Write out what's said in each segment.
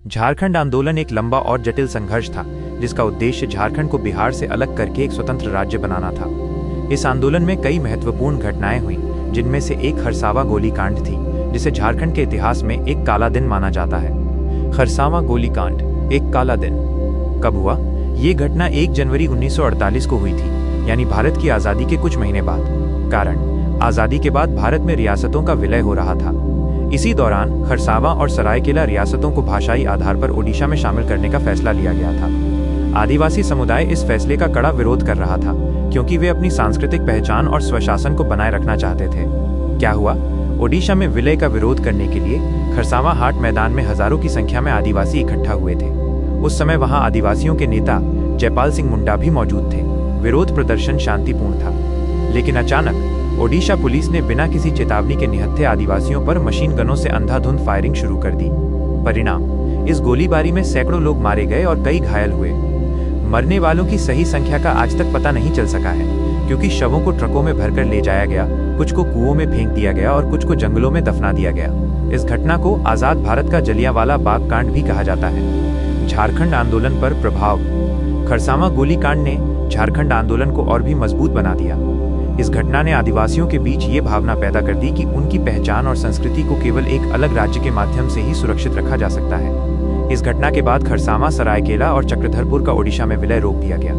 झारखंड आंदोलन एक लंबा और जटिल संघर्ष था जिसका उद्देश्य झारखंड को बिहार से अलग करके एक स्वतंत्र राज्य बनाना था। इस आंदोलन में कई महत्वपूर्ण घटनाएं हुई, जिनमें से एक खरसावां गोलीकांड थी, जिसे झारखंड के इतिहास में एक काला दिन माना जाता है। खरसावां गोलीकांड, एक काला दिन, कब हुआ? ये घटना 1 जनवरी 1948 को हुई थी, यानी भारत की आज़ादी के कुछ महीने बाद। कारण, आज़ादी के बाद भारत में रियासतों का विलय हो रहा था। इसी दौरान खरसावां और सरायकेला रियासतों को भाषाई आधार पर ओडिशा में शामिल करने का फैसला लिया गया था। आदिवासी समुदाय इस फैसले का कड़ा विरोध कर रहा था, क्योंकि वे अपनी सांस्कृतिक पहचान और स्वशासन को बनाए रखना चाहते थे। क्या हुआ? ओडिशा में विलय का विरोध करने के लिए खरसावां हाट मैदान में हजारों की संख्या में आदिवासी इकट्ठा हुए थे। उस समय वहां आदिवासियों के नेता जयपाल सिंह मुंडा भी मौजूद थे। विरोध प्रदर्शन शांतिपूर्ण था, लेकिन अचानक ओडिशा पुलिस ने बिना किसी चेतावनी के निहत्थे आदिवासियों पर मशीन गनों से अंधाधुंध फायरिंग शुरू कर दी। परिणाम, इस गोलीबारी में सैकड़ों लोग मारे गए और कई घायल हुए। मरने वालों की सही संख्या का आज तक पता नहीं चल सका है, क्योंकि शवों को ट्रकों में भरकर ले जाया गया, कुछ को कुओं में फेंक दिया गया और कुछ को जंगलों में दफना दिया गया। इस घटना को आजाद भारत का जलियांवाला बाग कांड भी कहा जाता है। झारखंड आंदोलन पर प्रभाव। खरसावां गोलीकांड ने झारखंड आंदोलन को और भी मजबूत बना दिया। इस घटना ने आदिवासियों के बीच ये भावना पैदा कर दी कि उनकी पहचान और संस्कृति को केवल एक अलग राज्य के माध्यम से ही सुरक्षित रखा जा सकता है। इस घटना के बाद खरसावां, सरायकेला और चक्रधरपुर का ओडिशा में विलय रोक दिया गया।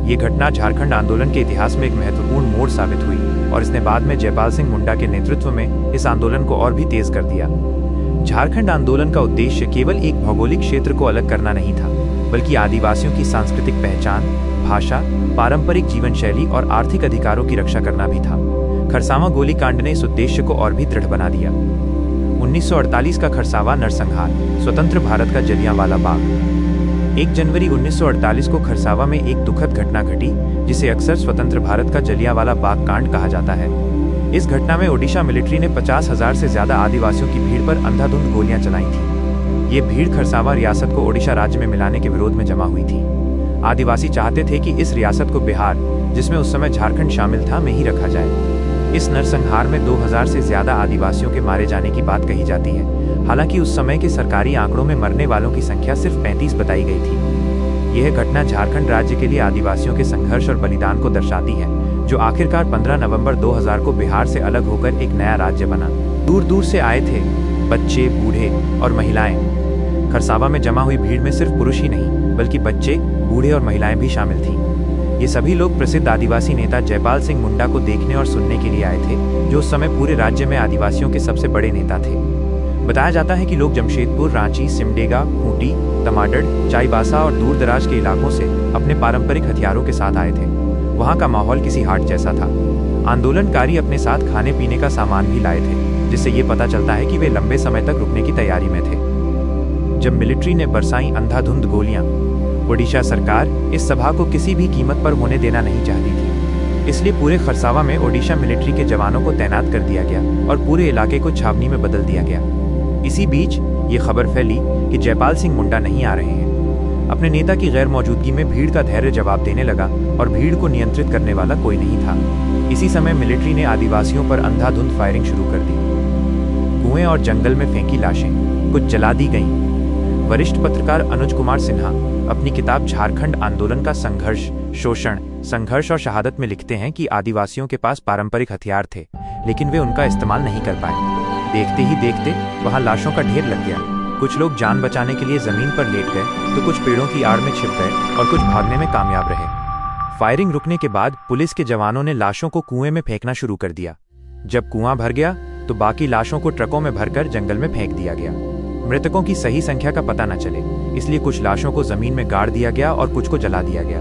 ये घटना झारखंड आंदोलन के इतिहास में एक महत्वपूर्ण मोड़ साबित हुई और इसने बाद में जयपाल सिंह मुंडा के नेतृत्व में इस आंदोलन को और भी तेज कर दिया। झारखंड आंदोलन का उद्देश्य केवल एक भौगोलिक क्षेत्र को अलग करना नहीं था, बल्कि आदिवासियों की सांस्कृतिक पहचान, भाषा, पारंपरिक जीवन शैली और आर्थिक अधिकारों की रक्षा करना भी था। खरसावां गोलीकांड ने इस उद्देश्य को और भी दृढ़ बना दिया। 1948 का खरसावां नरसंहार, स्वतंत्र भारत का जलियांवाला बाग। 1 जनवरी 1948 को खरसावां में एक दुखद घटना घटी, जिसे अक्सर स्वतंत्र भारत का जलियांवाला बाग कांड कहा जाता है। इस घटना में ओडिशा मिलिट्री ने 50,000 से ज्यादा आदिवासियों की भीड़ पर अंधाधुंध गोलियां चलाई थी। ये भीड़ खरसावां रियासत को ओडिशा राज्य में मिलाने के विरोध में जमा हुई थी। आदिवासी चाहते थे कि इस रियासत को बिहार, जिसमें उस समय झारखंड शामिल था, में ही रखा जाए। इस नरसंहार में 2000 से ज्यादा आदिवासियों के मारे जाने की बात कही जाती है। हालांकि उस समय के सरकारी आंकड़ों में मरने वालों की संख्या सिर्फ 35 बताई गई थी। यह घटना झारखंड राज्य के लिए आदिवासियों के संघर्ष और बलिदान को दर्शाती है, जो आखिरकार 15 नवंबर 2000 को बिहार से अलग होकर एक नया राज्य बना। दूर दूर से आए थे बच्चे, बूढ़े और महिलाएं। खरसावां में जमा हुई भीड़ में सिर्फ पुरुष ही नहीं, बल्कि बच्चे, बूढ़े और महिलाएं भी शामिल थीं। ये सभी लोग प्रसिद्ध आदिवासी नेता जयपाल सिंह मुंडा को देखने और सुनने के लिए आए थे, जो उस समय पूरे राज्य में आदिवासियों के सबसे बड़े नेता थे। बताया जाता है कि लोग जमशेदपुर, रांची, सिमडेगा, खूंटी, तमाडड़, चाईबासा और दूर दराज के इलाकों से अपने पारंपरिक हथियारों के साथ आए थे। वहाँ का माहौल किसी हाट जैसा था। आंदोलनकारी अपने साथ खाने पीने का सामान भी लाए थे, जिससे ये पता चलता है कि वे लंबे समय तक रुकने की तैयारी में थे। जब मिलिट्री ने बरसाई अंधाधुंध गोलियां, ओडिशा सरकार इस सभा को किसी भी कीमत पर होने देना नहीं चाहती थी। इसलिए पूरे खरसावां में ओडिशा मिलिट्री के जवानों को तैनात कर दिया गया और पूरे इलाके को छावनी में बदल दिया गया। इसी बीच ये खबर फैली कि जयपाल सिंह मुंडा नहीं आ रहे हैं। अपने नेता की गैर मौजूदगी में भीड़ का धैर्य जवाब देने लगा और भीड़ को नियंत्रित करने वाला कोई नहीं था। इसी समय मिलिट्री ने आदिवासियों पर अंधाधुंध फायरिंग शुरू कर दी। कुएं और जंगल में फेंकी लाशें, कुछ जला दी गईं। वरिष्ठ पत्रकार अनुज कुमार सिन्हा अपनी किताब झारखंड आंदोलन का संघर्ष, शोषण, संघर्ष और शहादत में लिखते हैं कि आदिवासियों के पास पारंपरिक हथियार थे, लेकिन वे उनका इस्तेमाल नहीं कर पाए। देखते ही देखते वहां लाशों का ढेर लग गया। कुछ लोग जान बचाने के लिए जमीन पर लेट गए, तो कुछ पेड़ों की आड़ में छिप गए और कुछ भागने में कामयाब रहे। फायरिंग रुकने के बाद पुलिस के जवानों ने लाशों को कुएं में फेंकना शुरू कर दिया। जब कुआं भर गया तो बाकी लाशों को ट्रकों में भरकर जंगल में फेंक दिया गया। मृतकों की सही संख्या का पता न चले, इसलिए कुछ लाशों को जमीन में गाड़ दिया गया और कुछ को जला दिया गया।